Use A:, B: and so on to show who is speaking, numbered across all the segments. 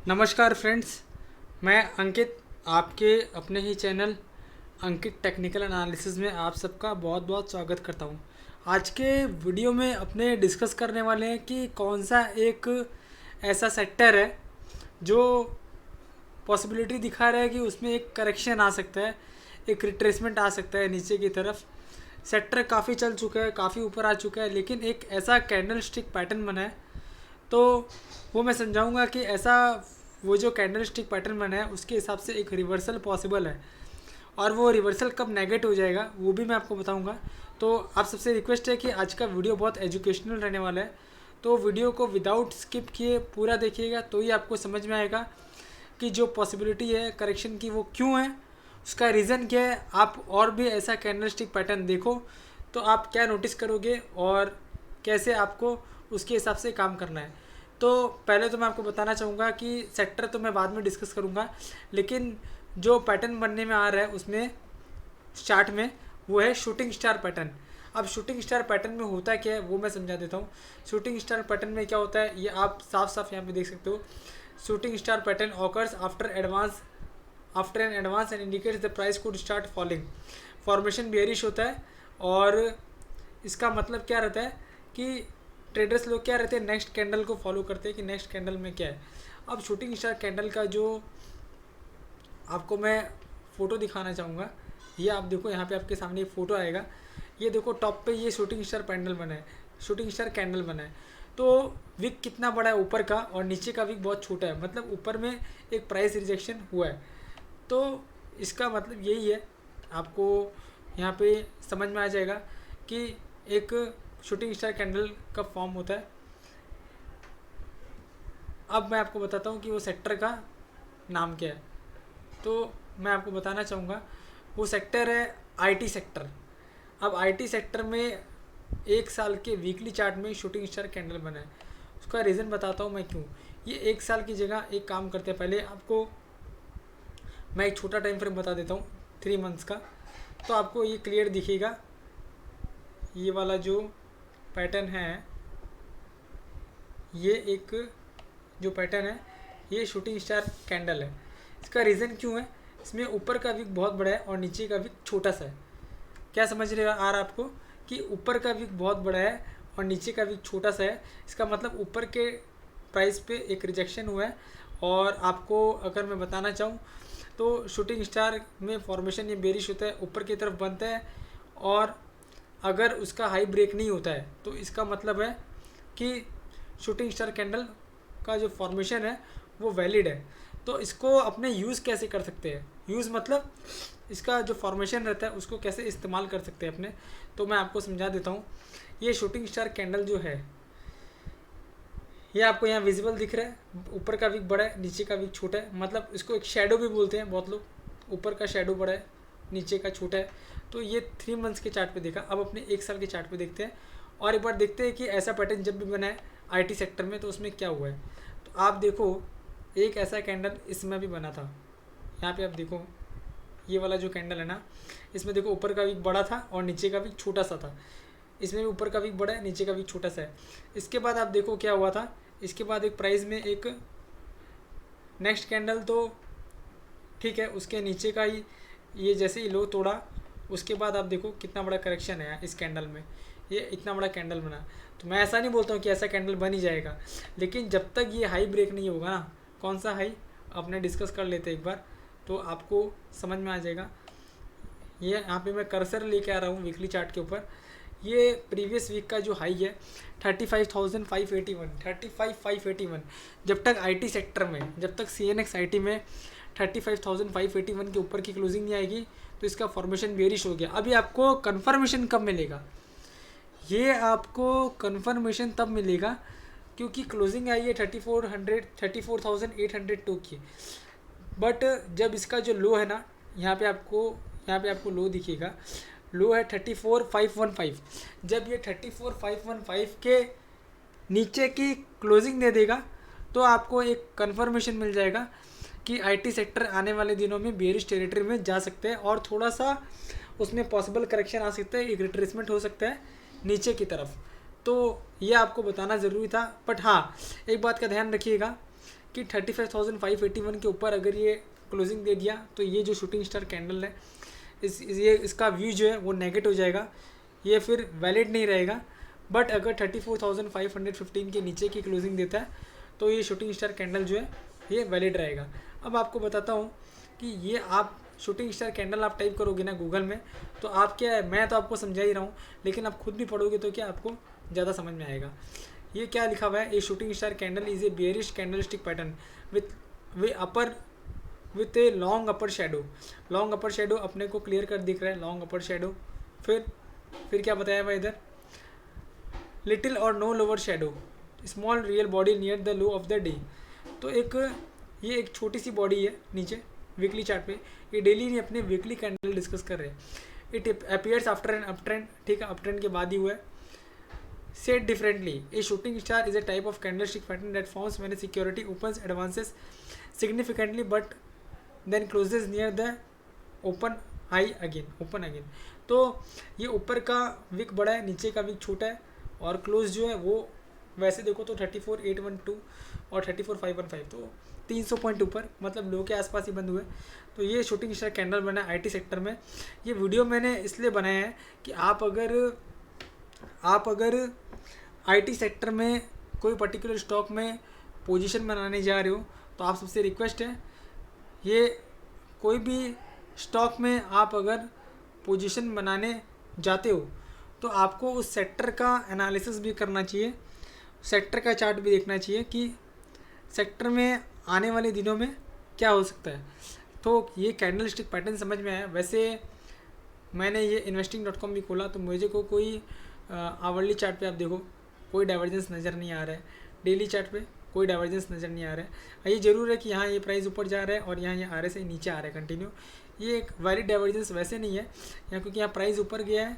A: नमस्कार फ्रेंड्स, मैं अंकित आपके अपने ही चैनल अंकित टेक्निकल एनालिसिस में आप सबका बहुत बहुत स्वागत करता हूं। आज के वीडियो में अपने डिस्कस करने वाले हैं कि कौन सा एक ऐसा सेक्टर है जो पॉसिबिलिटी दिखा रहा है कि उसमें एक करेक्शन आ सकता है, एक रिट्रेसमेंट आ सकता है नीचे की तरफ। सेक्टर काफ़ी चल चुका है, काफ़ी ऊपर आ चुका है, लेकिन एक ऐसा कैंडल स्टिक पैटर्न बना है तो वो मैं समझाऊंगा कि ऐसा वो जो कैंडल स्टिक पैटर्न बना है उसके हिसाब से एक रिवर्सल पॉसिबल है, और वो रिवर्सल कब नेगेट हो जाएगा वो भी मैं आपको बताऊंगा। तो आप सबसे रिक्वेस्ट है कि आज का वीडियो बहुत एजुकेशनल रहने वाला है, तो वीडियो को विदाउट स्किप किए पूरा देखिएगा, तो ही आपको समझ में आएगा कि जो पॉसिबिलिटी है करेक्शन की वो क्यों है, उसका रीज़न क्या है। आप और भी ऐसा कैंडल स्टिक पैटर्न देखो तो आप क्या नोटिस करोगे और कैसे आपको उसके हिसाब से काम करना है। तो पहले तो मैं आपको बताना चाहूँगा कि सेक्टर तो मैं बाद में डिस्कस करूँगा, लेकिन जो पैटर्न बनने में आ रहा है उसमें चार्ट में वो है शूटिंग स्टार पैटर्न। अब शूटिंग स्टार पैटर्न में होता क्या है वो मैं समझा देता हूँ। शूटिंग स्टार पैटर्न में क्या होता है ये आप साफ साफ यहाँ पे देख सकते हो। Shooting star pattern occurs after an advance and indicates the price could start falling. Formation bearish होता है, और इसका मतलब क्या रहता है कि ट्रेडर्स लोग क्या रहते हैं, नेक्स्ट कैंडल को फॉलो करते हैं कि नेक्स्ट कैंडल में क्या है। अब शूटिंग स्टार कैंडल का जो आपको मैं फ़ोटो दिखाना चाहूँगा, ये आप देखो, यहाँ पे आपके सामने एक फ़ोटो आएगा। ये देखो टॉप पे ये शूटिंग स्टार पैंडल बना है, शूटिंग स्टार कैंडल बना है। तो विक कितना बड़ा है ऊपर का, और नीचे का विक बहुत छोटा है, मतलब ऊपर में एक प्राइस रिजेक्शन हुआ है। तो इसका मतलब यही है, आपको यहाँ पे समझ में आ जाएगा कि एक शूटिंग स्टार कैंडल का फॉर्म होता है। अब मैं आपको बताता हूँ कि वो सेक्टर का नाम क्या है। तो मैं आपको बताना चाहूँगा वो सेक्टर है आईटी सेक्टर। अब आईटी सेक्टर में एक साल के वीकली चार्ट में शूटिंग स्टार कैंडल बना है। उसका रीज़न बताता हूँ मैं क्यों। ये एक साल की जगह एक काम करते हैं, पहले आपको मैं एक छोटा टाइम फ्रेम बता देता हूँ 3 मंथ्स का, तो आपको ये क्लियर दिखेगा। ये वाला जो पैटर्न है, ये एक जो पैटर्न है ये शूटिंग स्टार कैंडल है। इसका रीज़न क्यों है, इसमें ऊपर का विक बहुत बड़ा है और नीचे का विक छोटा सा है। क्या समझ रहे आ रहा आपको कि ऊपर का विक बहुत बड़ा है और नीचे का विक छोटा सा है। इसका मतलब ऊपर के प्राइस पे एक रिजेक्शन हुआ है। और आपको अगर मैं बताना चाहूँ तो शूटिंग स्टार में फॉर्मेशन ये बेरिश होता है, ऊपर की तरफ बनता है, और अगर उसका हाई ब्रेक नहीं होता है तो इसका मतलब है कि शूटिंग स्टार कैंडल का जो फॉर्मेशन है वो वैलिड है। तो इसको अपने यूज़ कैसे कर सकते हैं, यूज़ मतलब इसका जो फॉर्मेशन रहता है उसको कैसे इस्तेमाल कर सकते हैं अपने, तो मैं आपको समझा देता हूँ। ये शूटिंग स्टार कैंडल जो है ये आपको यहाँ विजिबल दिख रहा है। ऊपर का विक बड़ा है, नीचे का विक छोटा है, मतलब इसको एक शेडो भी बोलते हैं बहुत लोग। ऊपर का शेडो बड़ा है, नीचे का छोटा है। तो ये 3 मंथ्स के चार्ट पे देखा। अब अपने 1 साल के चार्ट पे देखते हैं, और एक बार देखते हैं कि ऐसा पैटर्न जब भी बना है आईटी सेक्टर में तो उसमें क्या हुआ है। तो आप देखो एक ऐसा कैंडल इसमें भी बना था। यहाँ पे आप देखो ये वाला जो कैंडल है ना, इसमें देखो ऊपर का विक बड़ा था और नीचे का विक छोटा सा था। इसमें भी ऊपर का विक बड़ा है, नीचे का विक छोटा सा है। इसके बाद आप देखो क्या हुआ था। इसके बाद एक प्राइस में एक नेक्स्ट कैंडल, तो ठीक है उसके नीचे का ही ये जैसे ही लो तोड़ा, उसके बाद आप देखो कितना बड़ा करेक्शन है इस कैंडल में। ये इतना बड़ा कैंडल बना। तो मैं ऐसा नहीं बोलता हूँ कि ऐसा कैंडल बन ही जाएगा, लेकिन जब तक ये हाई ब्रेक नहीं होगा ना, कौन सा हाई अपने डिस्कस कर लेते एक बार तो आपको समझ में आ जाएगा। ये यहाँ पे मैं कर्सर लेके आ रहा हूँ वीकली चार्ट के ऊपर। ये प्रीवियस वीक का जो हाई है 35,581, 35,581। जब तक आईटी सेक्टर में, जब तक CNX IT में 35,581 के ऊपर की क्लोजिंग नहीं आएगी तो इसका फॉर्मेशन बेरिश हो गया। अभी आपको कन्फर्मेशन कब मिलेगा, ये आपको कन्फर्मेशन तब मिलेगा क्योंकि क्लोजिंग आई है 34,802 की। बट जब इसका जो लो है ना, यहाँ पे आपको लो दिखेगा, लो है 34,515। जब ये 34,515 के नीचे की क्लोजिंग दे देगा तो आपको एक कंफर्मेशन मिल जाएगा कि आईटी सेक्टर आने वाले दिनों में बेरिश टेरिटरी में जा सकते हैं, और थोड़ा सा उसमें पॉसिबल करेक्शन आ सकता है, एक रिट्रेसमेंट हो सकता है नीचे की तरफ। तो ये आपको बताना ज़रूरी था। बट हाँ, एक बात का ध्यान रखिएगा कि 35,581 के ऊपर अगर ये क्लोजिंग दे दिया तो ये जो शूटिंग स्टार कैंडल है इसका व्यू जो है वो नेगेटिव हो जाएगा, ये फिर वैलिड नहीं रहेगा। बट अगर 34,515 के नीचे की क्लोजिंग देता है तो ये शूटिंग स्टार कैंडल जो है ये वैलिड रहेगा। अब आपको बताता हूँ कि ये आप शूटिंग स्टार कैंडल आप टाइप करोगे ना गूगल में तो आप क्या है, मैं तो आपको समझा ही रहा हूँ लेकिन आप खुद भी पढ़ोगे तो क्या आपको ज़्यादा समझ में आएगा। ये क्या लिखा हुआ है, a shooting star candle is a bearish candle stick pattern with a long upper shadow. Long upper shadow अपने को क्लियर कर दिख रहा है, लॉन्ग अपर शेडो। फिर क्या बताया हुआ इधर, लिटिल और no lower shadow, small real body near the low of the day. तो ये एक छोटी सी बॉडी है नीचे वीकली चार्ट पे, ये डेली नहीं अपने वीकली कैंडल डिस्कस कर रहे हैं। It appears after an up trend, ठीक है, अप ट्रेंड के बाद ही हुआ है। Said differently, a shooting star is a type of candle stick pattern that forms when security opens advances significantly but then closes near the open again. तो ये ऊपर का विक बड़ा है, नीचे का विक छोटा है और क्लोज जो है वो वैसे देखो तो 34,812 और 34,515, तो 300 पॉइंट ऊपर, मतलब लो के आसपास ही बंद हुए। तो ये शूटिंग स्टार कैंडल बना है आईटी सेक्टर में। ये वीडियो मैंने इसलिए बनाया है कि आप अगर आईटी सेक्टर में कोई पर्टिकुलर स्टॉक में पोजीशन बनाने जा रहे हो तो आप सबसे रिक्वेस्ट है, ये कोई भी स्टॉक में आप अगर पोजीशन बनाने जाते हो तो आपको उस सेक्टर का एनालिसिस भी करना चाहिए, सेक्टर का चार्ट भी देखना चाहिए कि सेक्टर में आने वाले दिनों में क्या हो सकता है। तो ये कैंडल स्टिक पैटर्न समझ में आया। वैसे मैंने ये investing.com भी खोला तो मुझे को कोई आवरली चार्ट पे आप देखो कोई डाइवर्जेंस नज़र नहीं आ रहा है, डेली चार्ट पे कोई डाइवर्जेंस नज़र नहीं आ रहा है। ये ज़रूर है कि यहाँ ये प्राइस ऊपर जा रहा है और यहाँ ये RSI नीचे आ रहा है कंटिन्यू, ये एक वैलिड डाइवर्जेंस वैसे नहीं है यहाँ, क्योंकि यहाँ प्राइस ऊपर गया है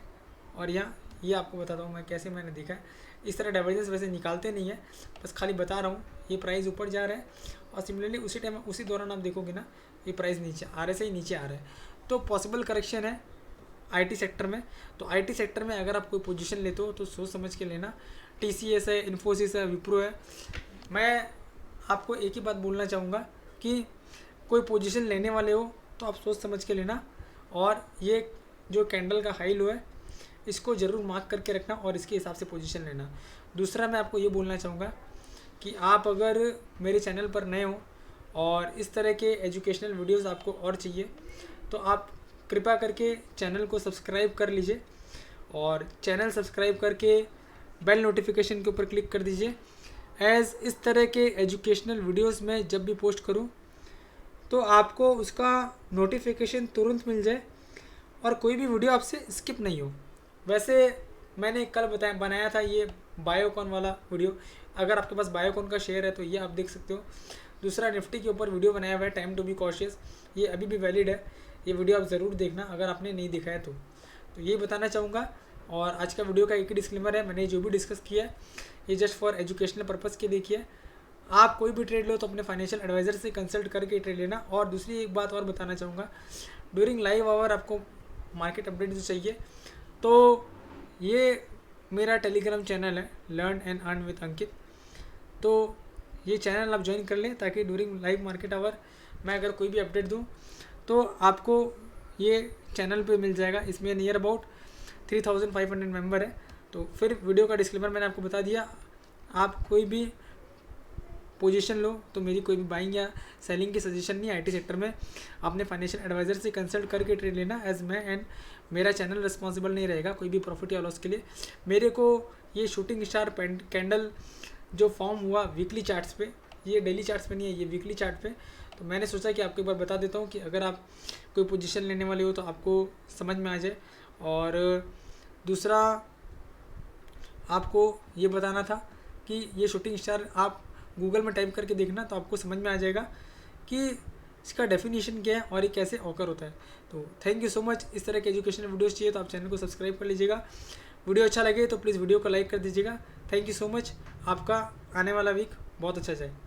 A: और यहाँ ये आपको बताता हूँ मैं कैसे मैंने देखा है। इस तरह डाइवर्जेंस वैसे निकालते नहीं है, बस खाली बता रहा हूँ। ये प्राइस ऊपर जा रहा है और सिमिलरली उसी दौरान आप देखोगे ना ये प्राइस नीचे RSI नीचे आ रहा है, तो पॉसिबल करेक्शन है आईटी सेक्टर में। तो आईटी सेक्टर में अगर आप कोई पोजीशन लेते हो तो सोच समझ के लेना। TCS है, इन्फोसिस है, विप्रो है। मैं आपको एक ही बात बोलना चाहूँगा कि कोई पोजीशन लेने वाले हो तो आप सोच समझ के लेना, और ये जो कैंडल का हाई लो है इसको ज़रूर मार्क करके रखना और इसके हिसाब से पोजीशन लेना। दूसरा मैं आपको ये बोलना चाहूँगा कि आप अगर मेरे चैनल पर नए हो और इस तरह के एजुकेशनल वीडियोस आपको और चाहिए तो आप कृपया करके चैनल को सब्सक्राइब कर लीजिए और चैनल सब्सक्राइब करके बेल नोटिफिकेशन के ऊपर क्लिक कर दीजिए। इस तरह के एजुकेशनल वीडियोस में जब भी पोस्ट करूं तो आपको उसका नोटिफिकेशन तुरंत मिल जाए और कोई भी वीडियो आपसे स्किप नहीं हो। वैसे मैंने कल बनाया था ये बायोकॉन वाला वीडियो, अगर आपके पास बायोकॉन का शेयर है तो ये आप देख सकते हो। दूसरा निफ्टी के ऊपर वीडियो बनाया हुआ है टाइम टू बी कॉशियस, ये अभी भी वैलिड है, ये वीडियो आप ज़रूर देखना अगर आपने नहीं देखा है तो ये बताना चाहूँगा। और आज का वीडियो का एक ही डिस्क्लेमर है, मैंने जो भी डिस्कस किया है ये जस्ट फॉर एजुकेशनल पर्पज़ के देखिए। आप कोई भी ट्रेड लो तो अपने फाइनेंशियल एडवाइज़र से कंसल्ट करके ट्रेड लेना। और दूसरी एक बात और बताना चाहूँगा, ड्यूरिंग लाइव आवर आपको मार्केट अपडेट जो चाहिए तो ये मेरा टेलीग्राम चैनल है लर्न एंड अर्न विद अंकित, तो ये चैनल आप ज्वाइन कर लें ताकि ड्यूरिंग लाइव मार्केट आवर मैं अगर कोई भी अपडेट दूँ तो आपको ये चैनल पे मिल जाएगा। इसमें नियर अबाउट 3,500 मेंबर है। तो फिर वीडियो का डिस्क्लेमर मैंने आपको बता दिया, आप कोई भी पोजीशन लो तो मेरी कोई भी बाइंग या सेलिंग की सजेशन नहीं आईटी सेक्टर में, अपने फाइनेंशियल एडवाइज़र से कंसल्ट करके ट्रेड लेना। एज मैं एंड मेरा चैनल रिस्पॉन्सिबल नहीं रहेगा कोई भी प्रॉफिट या लॉस के लिए। मेरे को ये शूटिंग स्टार कैंडल जो फॉर्म हुआ वीकली चार्ट्स पे, ये डेली चार्ट्स पे नहीं है, ये वीकली चार्ट पे, तो मैंने सोचा कि आपको एक बार बता देता हूँ कि अगर आप कोई पोजीशन लेने वाले हो तो आपको समझ में आ जाए। और दूसरा आपको ये बताना था कि ये शूटिंग स्टार आप गूगल में टाइप करके देखना तो आपको समझ में आ जाएगा कि इसका डेफिनेशन क्या है और ये कैसे ऑकर होता है। तो थैंक यू सो मच। इस तरह के एजुकेशनल वीडियोस चाहिए तो आप चैनल को सब्सक्राइब कर लीजिएगा। वीडियो अच्छा लगे तो प्लीज़ वीडियो को लाइक कर दीजिएगा। Thank you so much. आपका आने वाला वीक बहुत अच्छा जाए।